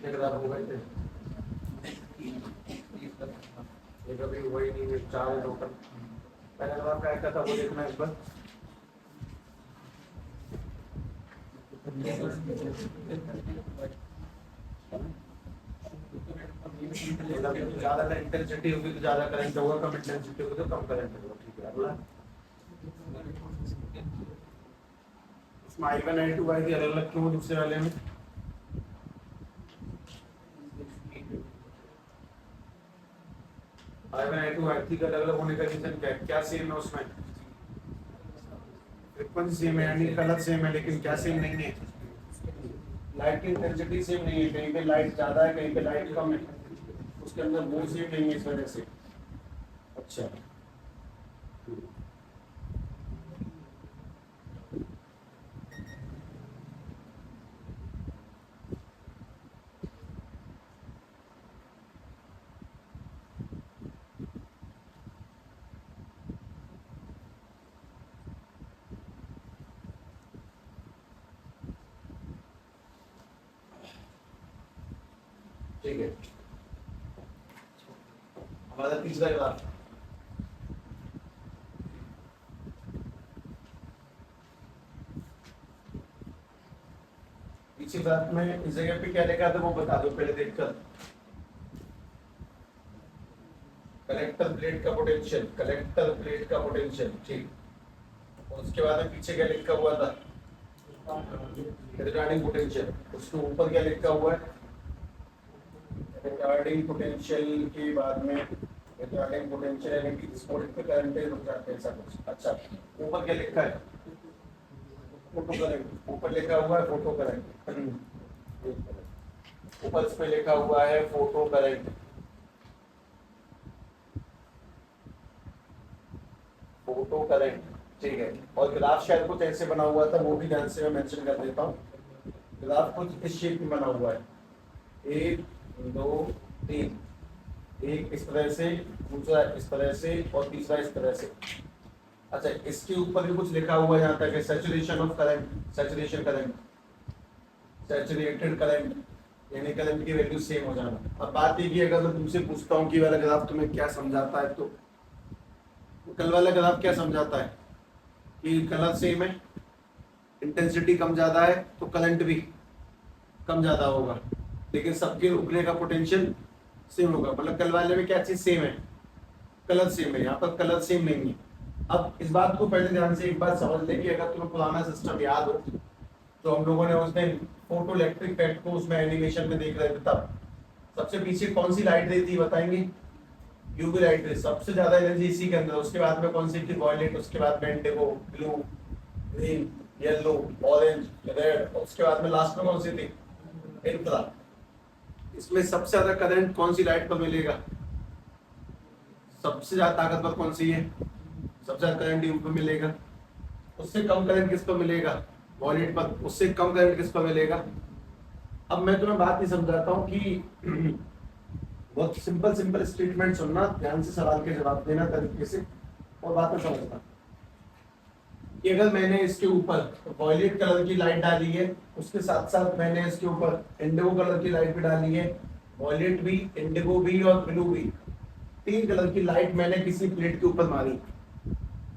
कितने ग्राफ हो गए थे? ये कभी हुआ ही नहीं है, 4 है टोटल। पहला ग्राफ क्या था वो देखना एक बार। ज्यादा इंटेंसिटी होगी तो ज्यादा करंट होगा, कम इंटेंसिटी होगी तो कम करंट होगा। ठीक है, अगला इसमें I1 I2 I की अलग अलग क्यों दूसरे वाले में? I1 I2 I3 का अलग अलग होने का रीजन क्या है? क्या सेम है उसमें? फ्रीक्वेंसी सेम है यानी कलर सेम है, लेकिन क्या सेम नहीं है? लाइट की इंटेंसिटी सेम नहीं है। कहीं पे लाइट ज्यादा है, कहीं पे लाइट कम है, उसके अंदर वो सेम नहीं है इस वजह से। अच्छा, ठीक है। हमारा तीसरा ग्राफ पीछे ग्राफ में इस जगह पे क्या लिखा था वो बता दो पहले देखकर। कलेक्टर प्लेट का पोटेंशियल, कलेक्टर प्लेट का पोटेंशियल, ठीक। और उसके बाद में पीछे क्या लिखा हुआ था? Retarding potential. उसके ऊपर क्या लिखा हुआ है? रिटार्डिंग पोटेंशियल के बाद में रिटार्डिंग पोटेंशियल यानी कि इसको लिखते करंट रुक जाते हैं ऐसा कुछ। अच्छा, ऊपर क्या लिखा है? Photo current. ऊपर लिखा हुआ है फोटो करंट। ऊपर इस पे लिखा हुआ है फोटो करंट। फोटो करंट, ठीक है। और ग्राफ शायद कुछ ऐसे बना हुआ था, वो भी ध्यान से मैं मेंशन कर देता हूँ। ग्राफ कुछ इस शेप में बना हुआ है, 1 2 3। एक इस तरह से, दूसरा इस तरह से और तीसरा इस तरह से। अच्छा, इसके ऊपर भी कुछ लिखा हुआ है यहाँ तक, saturation of current, saturation current, saturated current, यानी करंट की वैल्यू सेम हो जाना। अब बात ये की अगर मैं तुमसे पूछता हूँ कि वाला ग्राफ तुम्हें क्या समझाता है, तो कल वाला ग्राफ क्या समझाता है? कि कलर सेम है, इंटेंसिटी कम ज्यादा है तो करंट भी कम ज्यादा होगा, लेकिन सबके रुकने का पोटेंशियल सेम होगा। मतलब कल वाले में क्या चीज सेम है? कलर सेम है। यहाँ पर कलर सेम नहीं है। अब इस बात को पहले ध्यान से एक बात समझ ले कि अगर तुम्हें पुराना सिस्टम याद हो तो हम लोगों ने उस दिन फोटो इलेक्ट्रिक इफेक्ट को उसमें एनिमेशन में देख रहे थे, तब सबसे पीछे कौन सी लाइट रही थी बताएंगे? यूवी लाइट रही, सबसे ज्यादा एनर्जी इसी के अंदर। उसके बाद में कौन सी थी? वॉयलेट, उसके बाद में Indigo, blue, green, yellow, orange, red, उसके बाद में लास्ट में कौन सी थी? इंफ्रा। इसमें सबसे ज्यादा करंट कौन सी लाइट पर मिलेगा? सबसे ज्यादा ताकतवर कौन सी है? सबसे ज्यादा करंट यूवी पर मिलेगा। उससे कम करंट किस पर मिलेगा? वॉलेट पर। उससे कम करंट किस पर मिलेगा? अब मैं तुम्हें बात नहीं समझाता हूँ कि बहुत सिंपल सिंपल स्टेटमेंट सुनना, ध्यान से सवाल के जवाब देना तरीके से और बातें समझना। कि अगर मैंने इसके ऊपर वॉयलेट कलर की लाइट डाली है, उसके साथ साथ मैंने इसके ऊपर इंडिगो कलर की लाइट भी डाली है, वॉयलेट भी, इंडिगो भी और ब्लू भी, 3 कलर की लाइट मैंने किसी प्लेट के ऊपर मारी,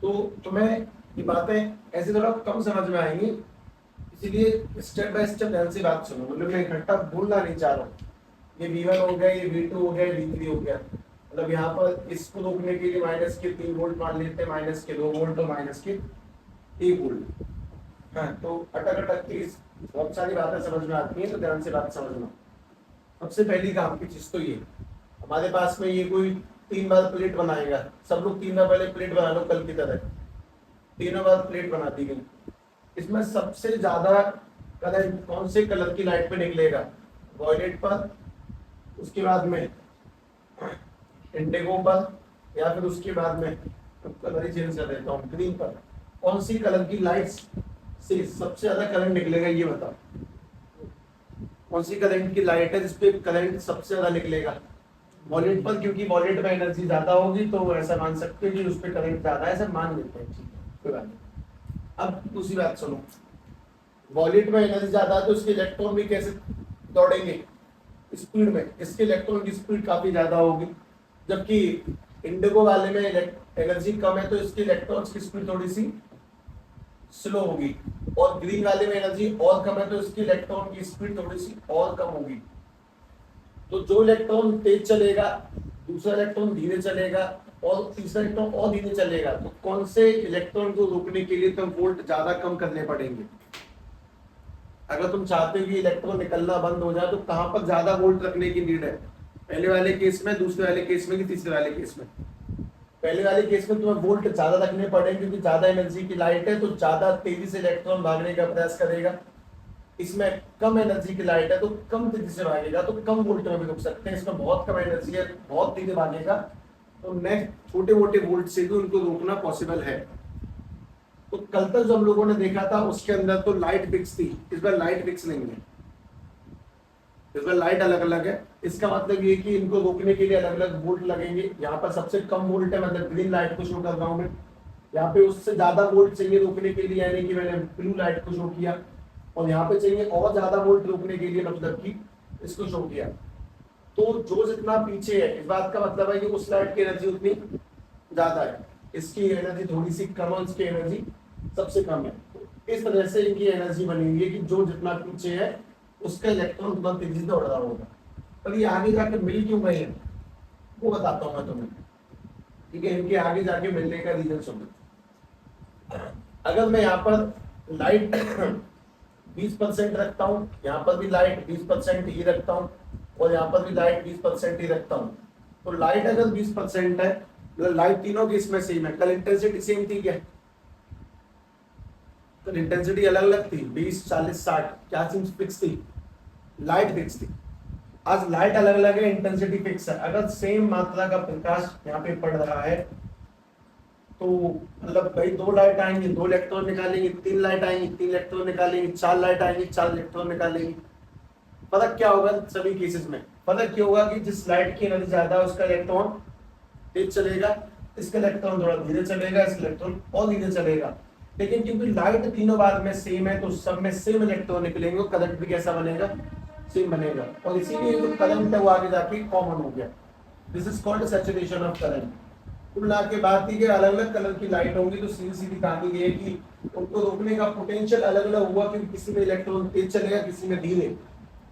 तो तुम्हें ये बातें ऐसे थोड़ा कम समझ में आएंगी। इसीलिए स्टेप बाय स्टेप ध्यान से बात सुनो। मतलब मैं इकट्ठा बोलना नहीं चाह रहा हूँ। ये V1 हो गया, ये V2 हो गया, V3 हो गया। मतलब यहाँ पर इसको रोकने के लिए माइनस के 3 वोल्ट मान लेते हैं, माइनस के 2 वोल्ट और माइनस के 1 वोल्ट। हाँ, तो अटक अटक के बहुत सारी बातें समझ में आती हैं, तो ध्यान से बात समझना। सबसे पहली काम की चीज तो ये, हमारे पास में ये कोई 3 बार प्लेट बनाएगा। सब लोग 3 बार पहले प्लेट बना लो कल की तरह। 3 बार प्लेट बना दी गई। इसमें सबसे ज्यादा करंट कौन से कलर की लाइट पे निकलेगा? वॉयलेट पर, उसके बाद में इंडिगो पर, या फिर उसके बाद में कलर ही चेंज कर देता हूँ, ग्रीन पर। कौन सी कलर की लाइट से सबसे ज्यादा करंट निकलेगा ये बताओ। कौन सी करंट की लाइट है जिसपे करंट सबसे ज्यादा निकलेगा? वॉलेट पर, क्योंकि वॉलेट में एनर्जी ज्यादा होगी तो ऐसा मान सकते हैं कि उस पर करंट ज्यादा है, ऐसा मान लेते हैं। ठीक है, कोई बात नहीं। अब दूसरी बात सुनो, वॉलेट में एनर्जी ज्यादा है तो उसके इलेक्ट्रॉन भी कैसे दौड़ेंगे? स्पीड में इसके इलेक्ट्रॉन की स्पीड काफी ज्यादा होगी, जबकि इंडिगो वाले में एनर्जी कम है तो इसके इलेक्ट्रॉन्स की स्पीड थोड़ी सी स्लो होगी, और ग्रीन वाले में एनर्जी और कम है तो इसके इलेक्ट्रॉन की स्पीड थोड़ी सी और कम होगी। तो जो इलेक्ट्रॉन तेज चलेगा, दूसरा इलेक्ट्रॉन धीरे चलेगा और तीसरा इलेक्ट्रॉन और धीरे चलेगा, तो कौन से इलेक्ट्रॉन को रोकने के लिए तुम वोल्ट ज्यादा कम करने पड़ेंगे? अगर तुम चाहते हो कि इलेक्ट्रॉन निकलना बंद हो जाए तो कहां पर ज्यादा वोल्ट रखने की नीड है? पहले वाले केस में, दूसरे वाले केस में कि तीसरे वाले केस में? पहले वाले केस में तुम्हें वोल्ट ज्यादा रखने पड़ेंगे क्योंकि ज्यादा एनर्जी की लाइट है तो ज्यादा तेजी से इलेक्ट्रॉन भागने का प्रयास करेगा। इसमें कम एनर्जी की लाइट है तो कम तेजी से भागेगा, तो कम वोल्ट में भी रुक सकते हैं। इसमें बहुत कम एनर्जी है, बहुत धीरे भागेगा, तो नेक्स्ट छोटे मोटे वोल्ट से भी उनको रोकना पॉसिबल है। तो कल तक जो हम लोगों ने देखा था उसके अंदर तो लाइट फिक्स थी, इस बार लाइट फिक्स नहीं है, इस बार लाइट अलग अलग है। इसका मतलब ये कि इनको रोकने के लिए अलग अलग वोल्ट लगेंगे। यहाँ पर सबसे कम वोल्ट है, मतलब ग्रीन लाइट को शो कर रहा हूँ मैं। यहाँ पे उससे ज्यादा वोल्ट चाहिए रोकने के लिए, यानी कि मैंने ब्लू लाइट को शो किया, और यहाँ पे चाहिए और ज्यादा वोल्ट रोकने के लिए, मतलब कि इसको शो किया। तो जो जितना पीछे है, इस बात का मतलब है कि उस लाइट की एनर्जी उतनी ज्यादा है, इसकी एनर्जी थोड़ी सी कम है, इसकी एनर्जी सबसे कम है। इस तरह से इनकी एनर्जी बनी हुई है कि जो जितना पीछे है उसका इलेक्ट्रॉन उतना तेजी से दौड़ रहा होगा। पर ये आगे जाके मिल क्यों गए हैं वो बताता हूँ मैं तुम्हें, ठीक है? इनके आगे जाके मिलने का रीजन सुनो। अगर मैं यहाँ पर लाइट 20% रखता हूँ, यहाँ पर भी लाइट 20% ही रखता हूँ, और यहाँ पर भी लाइट 20% ही रखता हूँ, तो लाइट अगर 20% है, मतलब लाइट तीनों केस में सेम है। कल इंटेंसिटी सेम थी क्या? तो इंटेंसिटी अलग अलग थी, 20, 40, 60, क्या चीज फिक्स थी? लाइट फिक्स थी। आज लाइट अलग अलग है, इंटेंसिटी फिक्स है। अगर सेम मात्रा का प्रकाश यहाँ पे पड़ रहा है तो मतलब भाई 2 लाइट आएंगे, 2 इलेक्ट्रॉन निकालेंगे, 3 लाइट आएंगी, 3 इलेक्ट्रॉन निकालेंगे, 4 लाइट आएंगी, 4 इलेक्ट्रॉन निकालेंगे। फर्क क्या होगा सभी केसेस में? फर्क क्या होगा कि जिस लाइट की एनर्जी ज्यादा है उसका इलेक्ट्रॉन तेज चलेगा, इसका इलेक्ट्रॉन थोड़ा धीरे चलेगा, इसका इलेक्ट्रॉन और धीरे चलेगा। लेकिन क्योंकि लाइट तीनों बार में सेम है तो सब में सेम इलेक्ट्रॉन निकलेंगे, करंट भी कैसा बनेगा? सेम बनेगा, और इसीलिए जो करंट है वो आगे जाके कॉमन हो गया। This is called saturation of current. कुल मिला के बात की अलग अलग कलर की लाइट होंगी तो सीधी सीधी कहानी ये है कि उनको रोकने का पोटेंशियल अलग अलग हुआ, क्योंकि किसी में इलेक्ट्रॉन तेज चलेगा, किसी में धीरे।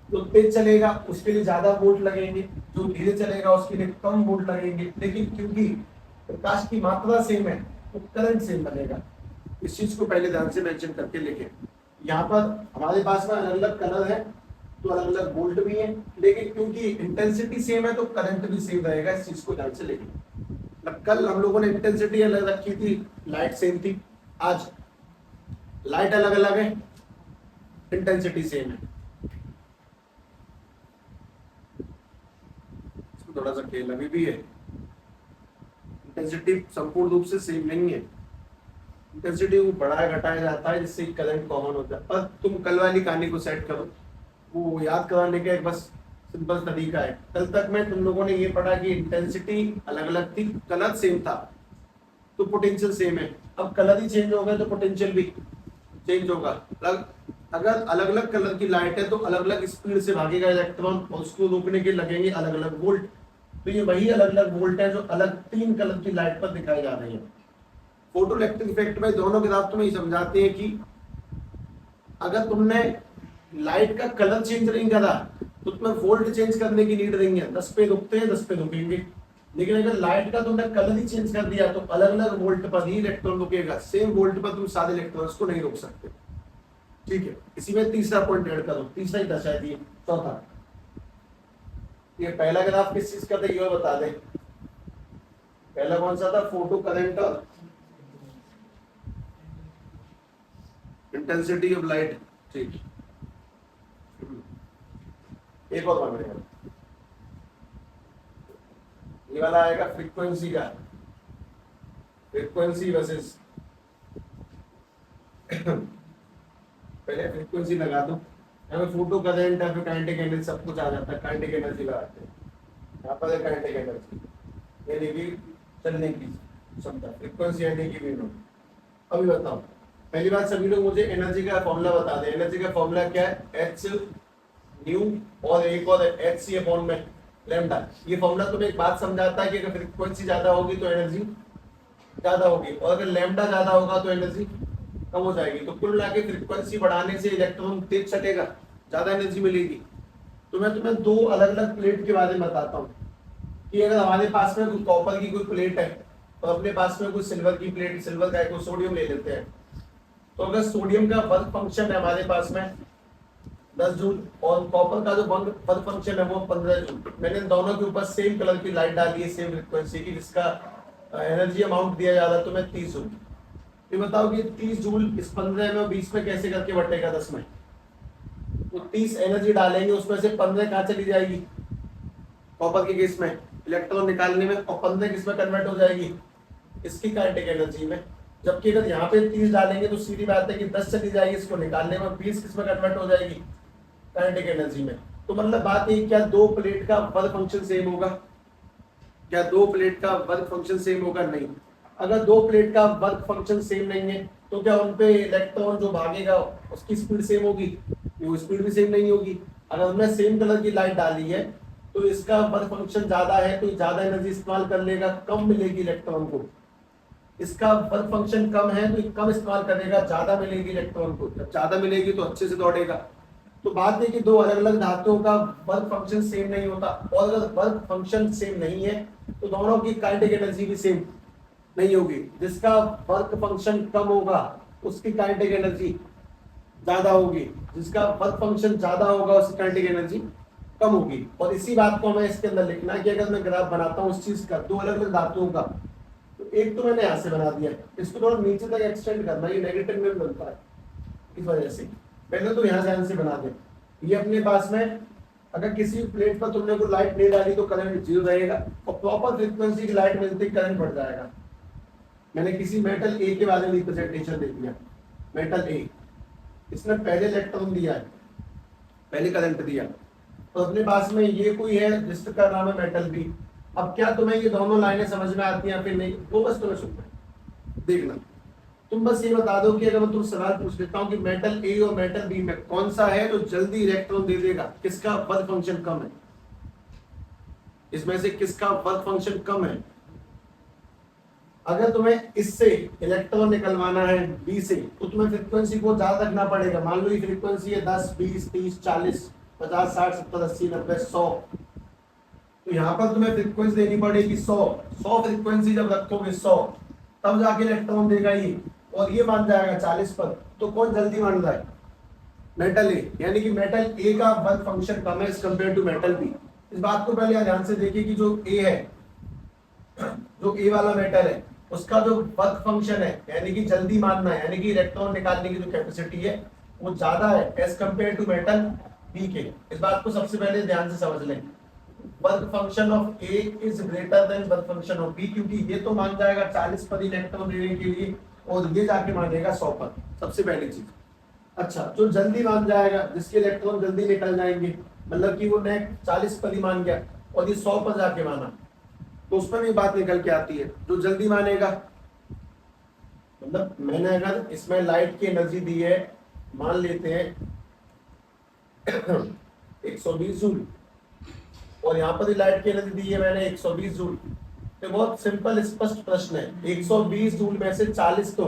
जो तेज चलेगा उसके लिए ज्यादा वोल्ट लगेंगे, जो धीरे चलेगा उसके लिए कम वोल्ट लगेंगे। लेकिन क्योंकि प्रकाश की मात्रा सेम है तो करंट सेम बनेगा। इस चीज को पहले ध्यान से मेंशन करके लिखें। यहाँ पर हमारे पास में अलग अलग कलर है तो अलग अलग वोल्ट भी है, लेकिन क्योंकि इंटेंसिटी सेम है तो करंट भी सेम रहेगा। इस चीज को ध्यान से लिखें। कल हम लोगों ने इंटेंसिटी अलग रखी थी, लाइट सेम थी। आज लाइट अलग अलग है, इंटेंसिटी सेम है। इसमें थोड़ा सा खेल अभी भी है, इंटेंसिटी संपूर्ण रूप से सेम नहीं है। इंटेंसिटी को बढ़ाया घटाया जाता है जिससे करंट कॉमन होता है। पर तुम कल वाली कहानी को सेट करो, वो याद कराने का एक बस सिंपल तरीका है। कल तक में तुम लोगों ने ये पढ़ा कि इंटेंसिटी अलग अलग थी, कलर सेम था तो पोटेंशियल सेम है। अब कलर ही चेंज हो गए तो पोटेंशियल भी चेंज होगा। अगर अलग अलग कलर की लाइट है तो अलग अलग स्पीड से भागेगा इलेक्ट्रॉन, और उसको रोकने के लगेंगे अलग अलग वोल्ट। तो ये वही अलग अलग वोल्ट है जो अलग 3 कलर की लाइट पर दिखाई जा रही है। फोटो इलेक्ट्रिक इफेक्ट में दोनों ग्राफ तुम्हें समझाते हैं कि अगर तुमने लाइट का कलर चेंज नहीं करा तो तुम्हें वोल्ट चेंज करने की नीड नहीं है। 10 पे रुकते हैं, 10 पे रुकेंगे। लेकिन अगर लाइट का तुमने कलर ही चेंज कर दिया तो अलग अलग वोल्ट पर ही इलेक्ट्रॉन रुकेगा। सेम वोल्ट पर तुम सारे इलेक्ट्रॉन्स को नहीं रोक सकते। ठीक है, इसी में तीसरा पॉइंट ऐड करो, तीसरा ही था शायद ये, चौथा। ये पहला ग्राफ किस चीज का था ये बता दे। पहला कौन सा था? फोटो करंट और इंटेंसिटी ऑफ लाइट। ठीक, एक और बनेगा, ये वाला आएगा फ्रीक्वेंसी का, फ्रीक्वेंसी वर्सेस पहले फ्रीक्वेंसी लगा दो। यहाँ पे फोटो करंट है, फिर काइनेटिक एनर्जी सब कुछ आ जाता है। काइनेटिक एनर्जी लगाते हैं, यहाँ पर है काइनेटिक एनर्जी, यानी कि चलने की क्षमता, फ्रीक्वेंसी यानी कि वी नो। अभी बताओ, पहली बात सभी लोग मुझे एनर्जी का फॉर्मूला बता दें। एनर्जी का फॉर्मूला क्या है? H न्यू और एक और एच सी अपॉन में लैम्डा। ये फॉर्मूला तुम्हें एक बात समझाता है कि अगर फ्रीक्वेंसी ज्यादा होगी तो एनर्जी ज्यादा होगी, और अगर लैम्डा ज्यादा होगा तो एनर्जी कम हो जाएगी। तो कुल मिला के फ्रीक्वेंसी बढ़ाने से इलेक्ट्रॉन तेज छटेगा, ज्यादा एनर्जी मिलेगी। तो मैं तुम्हें दो अलग अलग प्लेट के बारे में बताता हूँ कि अगर हमारे पास में कोई कॉपर की कोई प्लेट है और अपने पास में कोई सिल्वर की प्लेट, सिल्वर का कोई सोडियम ले लेते हैं, तो अगर सोडियम का वर्क फंक्शन है हमारे पास में 10 जूल और कॉपर का जो वर्क फंक्शन है वो 15 जूल, मैंने दोनों के ऊपर सेम कलर की लाइट डाली है सेम फ्रीक्वेंसी की, जिसका एनर्जी अमाउंट दिया जा रहा है तुम्हें 30 जूल। ये बताओ कि 30 जूल इस 15 में और 20 में कैसे करके बटेगा 10 में? तो 30 एनर्जी डालेंगे, उसमें से 15 कहाँ चली जाएगी कॉपर के केस में इलेक्ट्रॉन निकालने में, और 15 किस में कन्वर्ट हो जाएगी इसकी काइनेटिक एनर्जी में। जबकि अगर यहाँ पे 30 डालेंगे तो सीधी बात है कि 10 चली जाएगी इसको निकालने में, 20 किस में कन्वर्ट हो जाएगी काइनेटिक एनर्जी में। तो मतलब बात है क्या दो प्लेट का वर्क फंक्शन सेम होगा? क्या दो प्लेट का वर्क फंक्शन सेम होगा? नहीं। अगर दो प्लेट का वर्क फंक्शन सेम नहीं है तो क्या उनपे इलेक्ट्रॉन जो भागेगा उसकी स्पीड सेम होगी? वो स्पीड भी सेम नहीं होगी। अगर हमने सेम कलर की लाइट डाली है तो इसका वर्क फंक्शन ज्यादा है तो ज्यादा एनर्जी इस्तेमाल कर लेगा, कम मिलेगी इलेक्ट्रॉन को। इसका वर्क फंक्शन कम है तो कम इस्तेमाल करेगा, ज्यादा मिलेगी इलेक्ट्रॉन को। जब ज्यादा मिलेगी तो अच्छे से दौड़ेगा। तो बात है कि दो अलग अलग धातुओं का वर्क फंक्शन सेम नहीं होता, और अगर वर्क फंक्शन सेम नहीं है तो दोनों की काइनेटिक एनर्जी भी सेम नहीं होगी। जिसका वर्क फंक्शन कम होगा उसकी काइनेटिक एनर्जी ज्यादा होगी, जिसका वर्क फंक्शन ज्यादा होगा उसकी काइनेटिक एनर्जी कम होगी। और इसी बात को हमें इसके अंदर लिखना है कि अगर मैं ग्राफ बनाता हूँ उस चीज का दो अलग अलग धातुओं का, तो एक तो मैंने यहाँ से बना दिया, इसको थोड़ा नीचे तक एक्सटेंड करना, ये नेगेटिव में बनता है इस वजह से। पहले तो यहाँ से बना दे। ये अपने पास में अगर किसी प्लेट पर तुमने कोई लाइट नहीं डाली तो करंट 0 रहेगा, और प्रॉपर फ्रीक्वेंसी की लाइट मिलती करंट बढ़ जाएगा। मैंने किसी मेटल ए के बारे में रिप्रेजेंटेशन दे दिया, मेटल ए, इसने पहले इलेक्ट्रॉन दिया है, पहले करंट दिया, तो अपने पास में ये कोई है जिसका नाम है मेटल बी। अब क्या तुम्हें ये दोनों लाइनें समझ में आती हैं फिर नहीं, वो बस तुम्हें सुनना देखना। तुम बस ये बता दो कि अगर मैं तुम सवाल पूछ लेता हूँ कि मेटल ए और मेटल बी में कौन सा है तो जल्दी इलेक्ट्रॉन दे देगा, किसका वर्क फंक्शन कम है? इसमें से किसका वर्क फंक्शन कम है? अगर तुम्हें इससे इलेक्ट्रॉन निकलवाना है बी से तो तुम्हें फ्रीक्वेंसी को ज्यादा रखना पड़ेगा। मान लो ये फ्रीक्वेंसी है 10, 20, 30, 40, 50, 60, 70, 80, 90, 100, तो यहाँ पर तुम्हें फ्रीक्वेंसी देनी पड़ेगी 100 फ्रीक्वेंसी जब रखोगे 100 तब जाके इलेक्ट्रॉन देगा ये, और ये मान जाएगा 40 पर। तो कौन जल्दी मान रहा है? मेटल ए, यानी कि मेटल ए का वर्क फंक्शन कम है as compare to metal B. इस बात को पहले ध्यान से देखिए कि जो ए है, जो ए वाला मेटल है, उसका जो वर्क फंक्शन है यानी कि जल्दी मानना है, यानी कि इलेक्ट्रॉन निकालने की जो कैपेसिटी है वो ज्यादा है as compare to metal B के। इस बात को सबसे पहले ध्यान से समझ लें। Work function of A is greater than work function of B, क्योंकि ये तो मान जाएगा 40 पर इलेक्ट्रॉन देने के लिए और ये जाके मानेगा 100 पर, सबसे पहली चीज। अच्छा, जो जल्दी मान जाएगा, जिसके इलेक्ट्रॉन जल्दी निकल जाएंगे, मतलब कि वो नेट 40 पर ही मान गया और ये 100 पर जाके माना, तो उसमें भी बात निकल के आती है। जो जल्दी मानेगा, मतलब मैंने अगर इसमें लाइट की एनर्जी दी है, मान लेते हैं 120 जूल, और यहाँ पर लाइट की एनर्जी दी है मैंने 120 जूल, तो बहुत सिंपल स्पष्ट प्रश्न है। 120 जूल में से 40 तो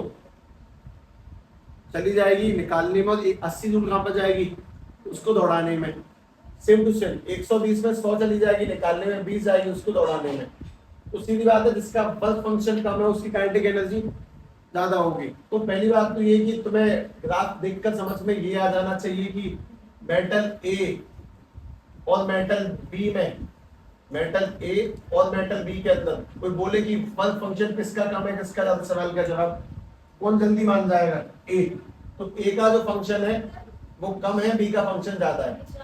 चली जाएगी निकालने में, और 80 जूल कहाँ पर जाएगी? उसको दौड़ाने में। सेम टू सेम 120 में 100 चली जाएगी निकालने में, 20 जाएगी उसको दौड़ाने में। तो सीधी बात है जिसका वर्क फंक्शन कम है उसकी काइनेटिक एनर्जी ज्यादा होगी। तो पहली बात तो ये कि तुम्हें ग्राफ देखकर समझ में ये आ जाना चाहिए कि मेटल ए और मेटल बी में, मेटल ए और मेटल बी के अंदर कोई बोले कि वर्क फंक्शन किसका कम है किसका ज्यादा, सवाल का जवाब कौन जल्दी मान जाएगा? ए। तो ए का जो फंक्शन है वो कम है, बी का फंक्शन ज्यादा है।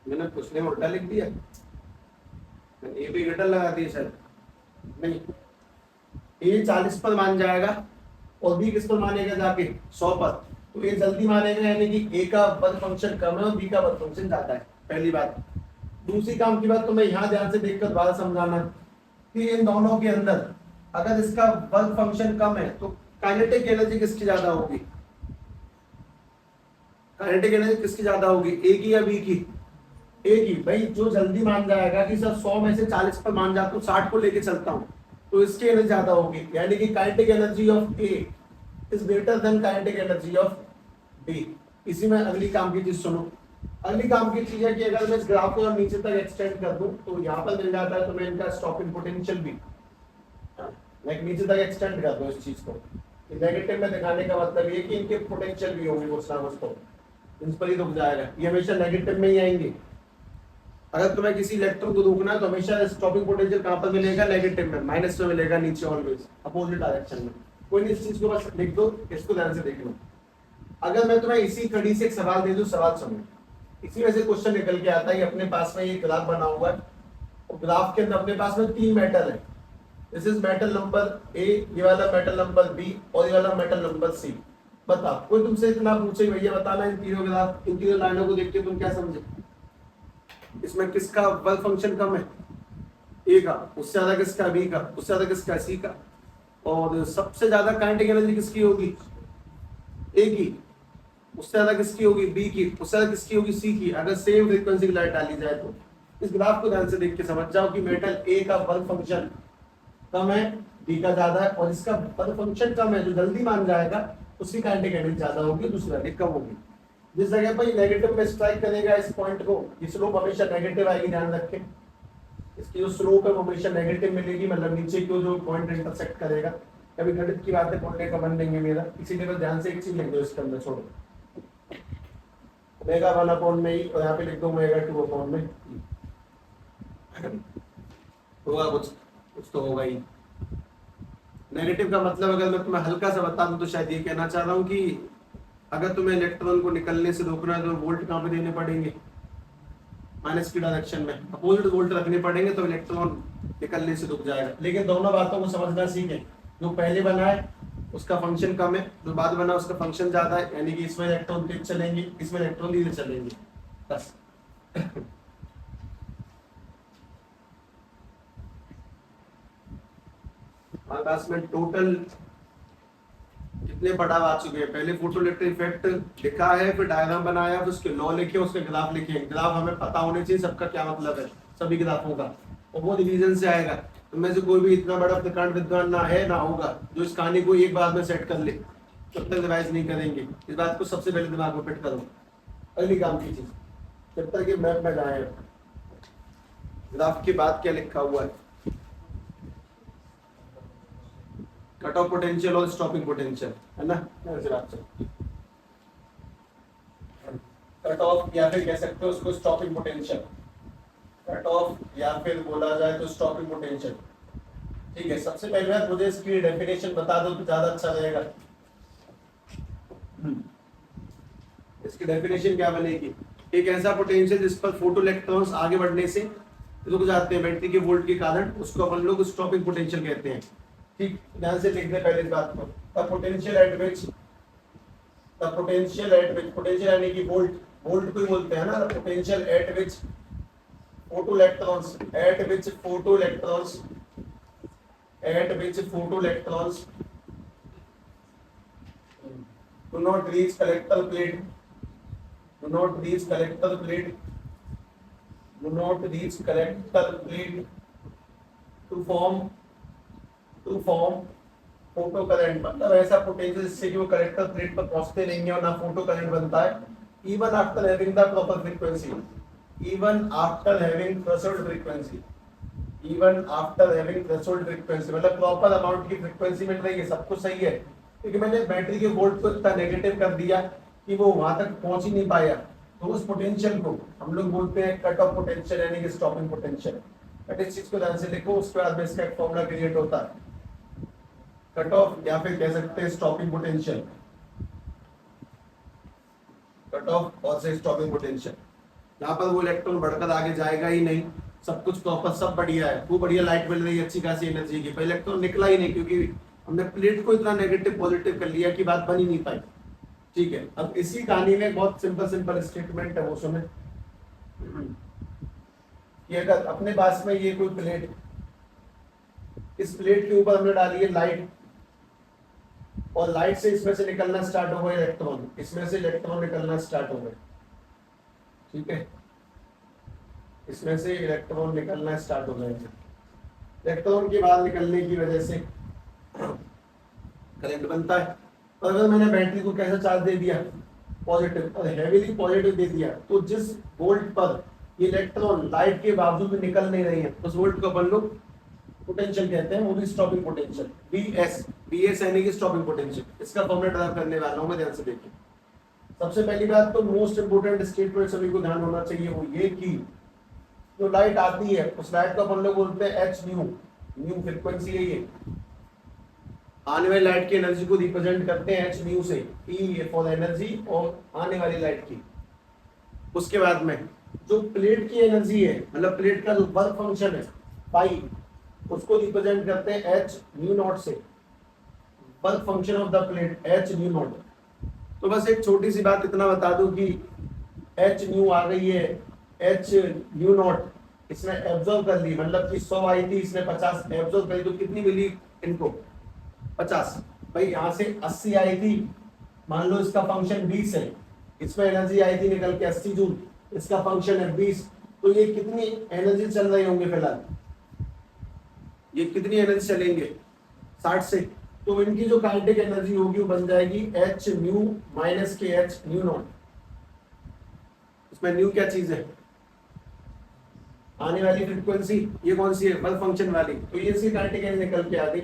मैंने पूछने में उल्टा लिख दिया, ए पे घटल लगा दिया सर, नहीं। ए 40 पर मान जाएगा और बी किस पर मानेगा जाके 100 पर, तो ए जल्दी मानेगा, यानी कि ए का वर्क फंक्शन कम है और बी का वर्क फंक्शन ज्यादा है, पहली बात। दूसरी काम की बात तो मैं यहाँ ध्यान से देखकर दोबारा समझाना कि इन दोनों के अंदर अगर इसका वर्क फंक्शन कम है तो काइनेटिक एनर्जी किसकी ज्यादा होगी? काइनेटिक एनर्जी किसकी ज्यादा होगी, ए की या बी की? ए की। भाई जो जल्दी मान जाएगा कि सर 100 में से 40 पर मान जाता हूँ, 60 को लेके चलता हूँ, तो इसकी एनर्जी ज्यादा होगी, यानी कि kinetic energy of A is greater than kinetic energy of B. इसी में अगली काम की चीज सुनो। अगली काम की चीज है कि अगर मैं इस ग्राफ को नीचे तक एक्सटेंड कर दूं तो यहाँ पर मिल जाता है, तो मैं इनका स्टॉपिंग पोटेंशियल भी लाइक नीचे तक एक्सटेंड कर दूं इस चीज को। नेगेटिव में दिखाने का मतलब ये कि इनके पोटेंशियल भी होंगे कुछ ना कुछ, तो इन पर ही रुक जाएगा, ये हमेशा नेगेटिव में ही आएंगे। अगर तुम्हें किसी इलेक्ट्रॉन को रोकना है तो हमेशा स्टॉपिंग पोटेंशियल कहां पर मिलेगा, नेगेटिव में, माइनस में मिलेगा, नीचे ऑलवेज अपोजिट डायरेक्शन में। कोई नहीं, इस चीज को बस लिख दो, इसको ध्यान से देख लो। अगर मैं तुम्हें इसी कड़ी से एक सवाल दे दूं, सवाल सुनो, इसी में से क्वेश्चन निकल के आता है कि अपने पास में ये ग्राफ बना हुआ है और ग्राफ के अंदर अपने पास में 3 मेटल है। This is metal number A, ये वाला मेटल नंबर बी और ये वाला मेटल नंबर सी। बताओ, कोई तुमसे इतना पूछे भैया बताना इन तीनों ग्राफ, इन तीनों लाइनों को देख के तुम क्या समझे, इसमें किसका वर्क फंक्शन कम है, ए का, उससे ज्यादा किसका, बी का, उससे ज्यादा किसका, सी का, और सबसे ज्यादा काइनेटिक एनर्जी किसकी होगी, ए की, उससे ज्यादा किसकी होगी, बी की, उससे ज्यादा किसकी होगी, सी की। अगर सेम फ्रीक्वेंसी की लाइट डाली जाए तो इस ग्राफ को ध्यान से देख के समझ जाओ कि मेटल ए का वर्क फंक्शन कम है, बी का ज्यादा है, और इसका वर्क फंक्शन कम है जो जल्दी मान जाएगा उसकी काइनेटिक एनर्जी ज्यादा होगी, दूसरा की कम होगी। जिस जगह पर नेगेटिव में स्ट्राइक करेगा इस पॉइंट को, ये स्लोप हमेशा नेगेटिव आएगी, ध्यान रखें। इसकी जो स्लोप है वो हमेशा नेगेटिव मिलेगी, मतलब नीचे को जो पॉइंट इंटरसेक्ट करेगा। कभी गणित की बातें पढ़ने का मन नहीं है मेरा, इसीलिए बस ध्यान से एक चीज लिख दो इसके अंदर, छोड़ो ओमेगा 1 अपॉन में ही, और यहाँ पे लिख दो ओमेगा 2 अपॉन में। होगा कुछ तो होगा ही। नेगेटिव का मतलब अगर मैं तुम्हें हल्का सा बता दूं तो शायद ये कहना चाह रहा हूँ कि अगर तुम्हें इलेक्ट्रॉन को निकलने से रोकना है तो वोल्ट कहाँ पे देने पड़ेंगे, माइनस की डायरेक्शन में अपोजिट वोल्ट रखने पड़ेंगे, तो इलेक्ट्रॉन निकलने से रुक जाएगा। लेकिन दोनों बातों को समझना सीखें, जो पहले बना है उसका फंक्शन कम है, जो बाद बना उसका फंक्शन ज्यादा है, यानी कि इसमें इलेक्ट्रॉन तेज चलेंगे, इसमें इलेक्ट्रॉन धीरे चलेंगे, बस। हमारे पास में टोटल कितने पढ़ाव आ चुके हैं। पहले फोटोइलेक्ट्रिक इफेक्ट लिखा है, फिर डायग्राम बनाया, फिर उसके लॉ लिखे, उसके ग्राफ लिखे। ग्राफ हमें पता होने चाहिए सबका क्या मतलब है, सभी ग्राफों का, और वो रिवीजन से आएगा। तो में से कोई भी इतना बड़ा प्रकांड विद्वान ना है ना होगा जो इस कहानी को एक बार में सेट कर ले, तब तक रिवाइज नहीं करेंगे। इस बात को सबसे पहले दिमाग में फिट करो। अगली काम की चीज, जब तक ये मैप में जाए, ग्राफ के बाद क्या लिखा हुआ है, कट ऑफ पोटेंशियल और स्टॉपिंग पोटेंशियल, है ना। कट ऑफ या फिर कह सकते हो उसको स्टॉपिंग पोटेंशियल, कट ऑफ या फिर बोला जाए तो स्टॉपिंग पोटेंशियल। ठीक है, सबसे पहले मुझे इसकी डेफिनेशन बता दो तो ज्यादा अच्छा रहेगा। इसकी डेफिनेशन क्या बनेगी, एक ऐसा पोटेंशियल जिस पर फोटो इलेक्ट्रॉन्स आगे बढ़ने से रुक जाते हैं बैटरी के वोल्ट के कारण, उसको अपन लोग स्टॉपिंग पोटेंशियल कहते हैं। ठीक, ध्यान से लिख दे पहले इस बात को। The potential at which, the potential at which, potential यानी कि वोल्ट, वोल्ट को ही बोलते हैं ना। The potential at which photo electrons, eight which photo electrons, eight which photo electrons do not reach collector plate, do not reach collector plate, do not reach collector plate to form photo current. मतलब ऐसा potential जिससे कि वो collector plate पर पहुंचते नहीं है और ना फोटो करंट बनता है, even after having the proper frequency, even after having threshold frequency, even after having threshold frequency, मतलब प्रॉपर अमाउंट की फ्रीक्वेंसी मिल रही है, सब कुछ सही है, क्योंकि मैंने बैटरी के वोल्ट को इतना नेगेटिव कर दिया कि वो वहां तक पहुंच ही नहीं पाया, तो उस पोटेंशियल को हम लोग बोलते हैं कट ऑफ पोटेंशियल यानी कि स्टॉपिंग पोटेंशियल। बट इस चीज को ध्यान से लिखो, उसके बाद में इसका एक फॉर्मूला क्रिएट होता है, कट ऑफ या फिर कह सकते हैं स्टॉपिंग पोटेंशियल, कट ऑफ और से स्टॉपिंग पोटेंशियल। यहाँ पर वो इलेक्ट्रॉन बढ़कर आगे जाएगा ही नहीं, सब कुछ प्रॉपर, सब बढ़िया है, वो बढ़िया लाइट मिल रही है अच्छी खासी एनर्जी की, पर इलेक्ट्रॉन निकला ही नहीं क्योंकि हमने प्लेट को इतना नेगेटिव पॉजिटिव कर लिया कि बात बन ही नहीं पाई। ठीक है, अब इसी कहानी में बहुत सिंपल स्टेटमेंट है, वो सुने कि अगर अपने पास में ये कोई प्लेट, इस प्लेट के ऊपर हमने डाली है लाइट, और लाइट से इसमें से निकलना स्टार्ट हो गए इलेक्ट्रॉन, इसमें से इलेक्ट्रॉन निकलना स्टार्ट हो गए, ठीक है, इसमें से इलेक्ट्रॉन निकलना स्टार्ट हो गए। इलेक्ट्रॉन के बाहर निकलने की वजह से करंट बनता है। और अगर मैंने बैटरी को कैसा चार्ज दे दिया, पॉजिटिव, और हैवीली पॉजिटिव दे दिया, तो जिस वोल्ट पर ये इलेक्ट्रॉन लाइट के बावजूद भी निकल नहीं रही है, उस वोल्ट को अपन लोग पोटेंशियल कहते हैं, वो भी स्टॉपिंग पोटेंशियल, Vs यानी कि स्टॉपिंग पोटेंशियल। इसका फॉर्मूला ड्रा करने वाला हूं मैं, ध्यान से देखिए। सबसे पहली बात तो मोस्ट इंपोर्टेंट स्टेटमेंट सभी को ध्यान होना चाहिए, वो ये कि जो लाइट आती है उस लाइट को अपन लोग बोलते हैं एच न्यू, न्यू फ्रीक्वेंसी है ये। आने वाली लाइट की एनर्जी को रिप्रेजेंट करते हैं एच न्यू से, ई फॉर एनर्जी और आने वाली लाइट की। उसके बाद में जो प्लेट की एनर्जी है, मतलब प्लेट का जो वर्क फंक्शन है पाई, उसको रिप्रेजेंट करते हैं एच न्यू नॉट से, work function of the plate H new not. तो बस एक छोटी सी बात इतना बता दूं कि एच न्यू आ गई है, एच न्यू नॉट इसने एब्जॉर्ब कर ली, मतलब कि 100 आई थी, इसने 50 एब्जॉर्ब करी, तो कितनी मिली इनको, 50। भाई यहाँ से 80 आई थी, मान लो इसका फंक्शन 20 है, इसमें एनर्जी आई थी निकल के 80 जूल, इसका फंक्शन है 20, तो ये कितनी एनर्जी चल रही होंगे फिलहाल, ये कितनी एनर्जी चलेंगे 60 से, तो इनकी जो काइनेटिक एनर्जी होगी वो बन जाएगी एच न्यू माइनस के एच न्यू नॉट। इसमें न्यू क्या चीज है, आने वाली फ्रीक्वेंसी, ये कौन सी है, वर्क फंक्शन वाली, तो ये इसकी काइनेटिक एनर्जी निकल के आ गई।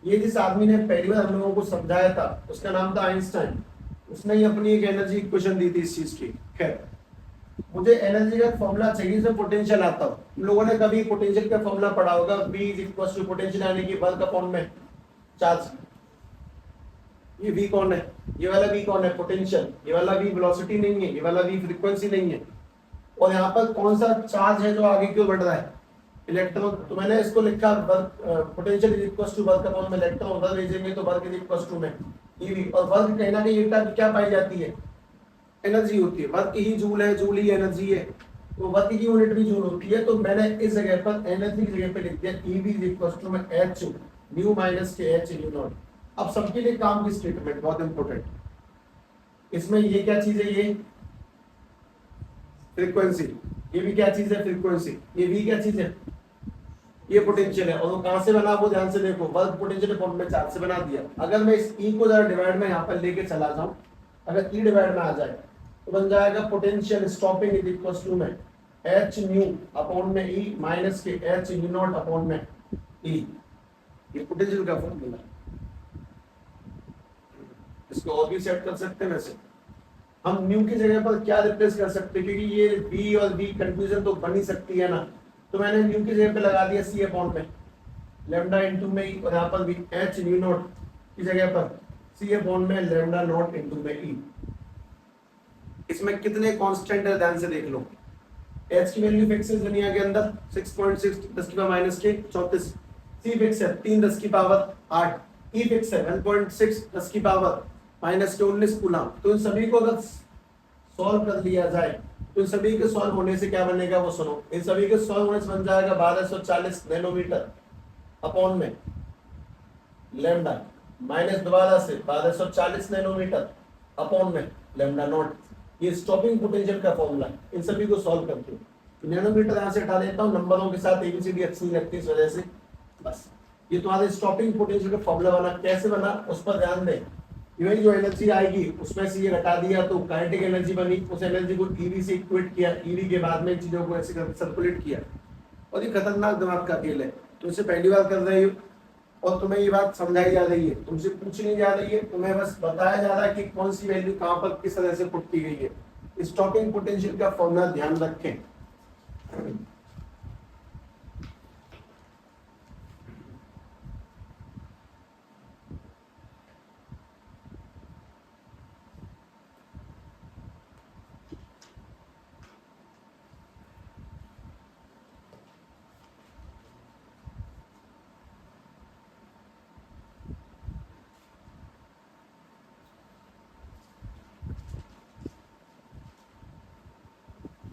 ये जिस आदमी ने पहली बार हम लोगों को समझाया था उसका नाम था आइंस्टाइन, उसने ही अपनी एक एनर्जी इक्वेशन दी थी इस चीज की। खैर, मुझे एनर्जी का फॉर्मूला चाहिए जिसमें पोटेंशियल आता हो। तुम लोगों ने कभी पोटेंशियल का फॉर्मूला पढ़ा होगा, V इक्वल्स टू पोटेंशियल यानी कि वर्क अपॉन में चार्ज। ये V कौन है, ये वाला V कौन है, पोटेंशियल। ये वाला V वेलोसिटी नहीं है, ये वाला V फ्रीक्वेंसी नहीं है। और यहाँ पर कौन सा चार्ज है जो आगे क्यों बढ़ रहा है, इलेक्ट्रॉन। तो मैंने इसको लिखा work potential is equals to work upon में इलेक्ट्रॉन, उधर भेजेंगे तो वर्क इज इक्वल्स टू में EV। और वर्क कहीं ना कहीं क्या पाई जाती है, एनर्जी होती है। वर्क ही जूल है, जूल ही एनर्जी है, तो वर्क की यूनिट भी जूल होती है। तो मैंने इस जगह पर एनर्जी की जगह पे लिख दिया EV इज इक्वल्स टू में H न्यू माइनस के H न्यू नॉट। अब सबके लिए काम की स्टेटमेंट बहुत इंपॉर्टेंट, इसमें ये क्या चीज है, ये फ्रीक्वेंसी, ये भी क्या चीज है, फ्रीक्वेंसी। ये V क्या चीज है, ये पोटेंशियल है। और वो कहां से बना, वो ध्यान से देखो, वर्क पोटेंशियल फॉर्म में चार्ज से बना दिया। अगर मैं इस E को जरा डिवाइड में यहाँ पर लेके चला जाऊं, अगर E डिवाइड में आ जाए तो बन जाएगा potential stopping is equal to में H न्यू अपॉन में E माइनस के H न्यू नॉट अपॉन में E। ये पोटेंशियल का फॉर्मूला है। इसको और भी सेट कर सकते हैं। वैसे हम न्यू की जगह पर क्या रिप्लेस कर सकते हैं, क्योंकि ये V और V कंफ्यूजन तो बन ही सकती है ना, तो मैंने न्यू की जगह पे लगा दिया C अपॉन में लैम्डा इनटू में E, और यहाँ पर भी H न्यू नॉट की जगह पर C अपॉन में लैम्डा नॉट इनटू में E। इसमें कितने कांस्टेंट है ध्यान से देख लो। H की वैल्यू फिक्स है दुनिया के अंदर 6.6 10 की पावर माइनस के 34। C फिक्स है 3 10 की पावर 8। E फिक्स है 1.6 10 की पावर माइनस के 19 कूलम। तो इन सभी को अगर सॉल्व कर लिया जाए तो इन सभी के सॉल्व होने से क्या बनेगा वो सुनो। इन सभी के सॉल्व होने से बन जाएगा 1240 नैनोमीटर अपॉन में लैम्डा माइनस दोबारा से 1240 नैनोमीटर अपॉन में लैम्डा नॉट। ये स्टॉपिंग पोटेंशियल का फॉर्मूला है। इन सभी को सॉल्व करते हो नैनोमीटर यहाँ से हटा देता हूँ, नंबरों के साथ ABCD अच्छी लगती है इस वजह से। बस ये तुम्हारे स्टॉपिंग पोटेंशियल का फॉर्मूला बना। कैसे बना उस पर ध्यान दें। इवन जो एनर्जी आएगी उसमें से ये घटा दिया तो काइनेटिक एनर्जी बनी। उस एनर्जी को EV से इक्वेट किया, EV के बाद में चीजों को ऐसे सर्कुलेट किया। और ये खतरनाक दिमाग का खेल है। तो इसे पहली बार कर रही हो और तुम्हें ये बात समझाई जा रही है, तुमसे पूछी नहीं जा रही है, तुम्हें बस बताया जा रहा है कि कौन सी वैल्यू कहां पर किस तरह से पुट की गई है। स्टॉपिंग पोटेंशियल का फॉर्मूला ध्यान रखें।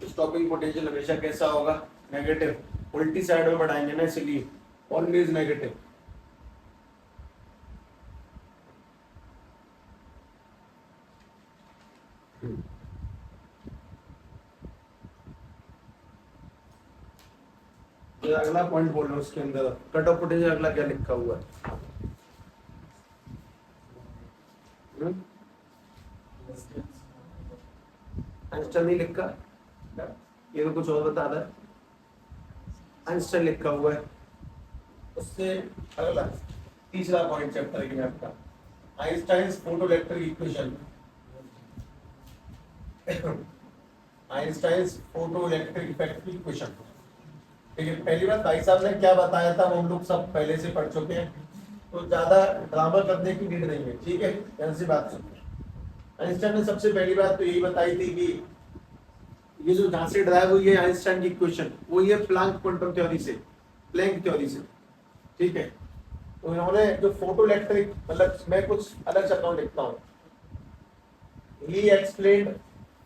स्टॉपिंग पोटेंशियल हमेशा कैसा होगा, नेगेटिव। उल्टी साइड में बढ़ाएंगे ना, इसलिए ऑलवेज नेगेटिव। ये अगला पॉइंट बोल रहा हूँ, उसके अंदर कट ऑफ पोटेंशियल अगला क्या लिखा हुआ है? आइंस्टाइन नहीं लिखा, ये तो कुछ और बता रहा है। आइंस्टाइन लिखा हुआ है। उससे अगला तीसरा पॉइंट चैप्टर की आपका Einstein's photoelectric equation. Einstein's photoelectric effect की इक्वेशन। ठीक है, पहली बात भाई साहब ने क्या बताया था वो हम लोग सब पहले से पढ़ चुके हैं, तो ज्यादा ड्रामा करने की नीड नहीं है। ठीक है, ऐसी सी बात सुनिए। आइंस्टाइन ने सबसे पहली बात तो यही बताई थी कि ये जो जहां से ड्राइव हुई है आइंस्टाइन की इक्वेशन, वो ये प्लैंक क्वांटम थ्योरी से, प्लैंक थ्योरी से। ठीक है, तो इन्होंने जो फोटो इलेक्ट्रिक, मतलब मैं कुछ अलग शब्दों में लिखता हूँ, ही explained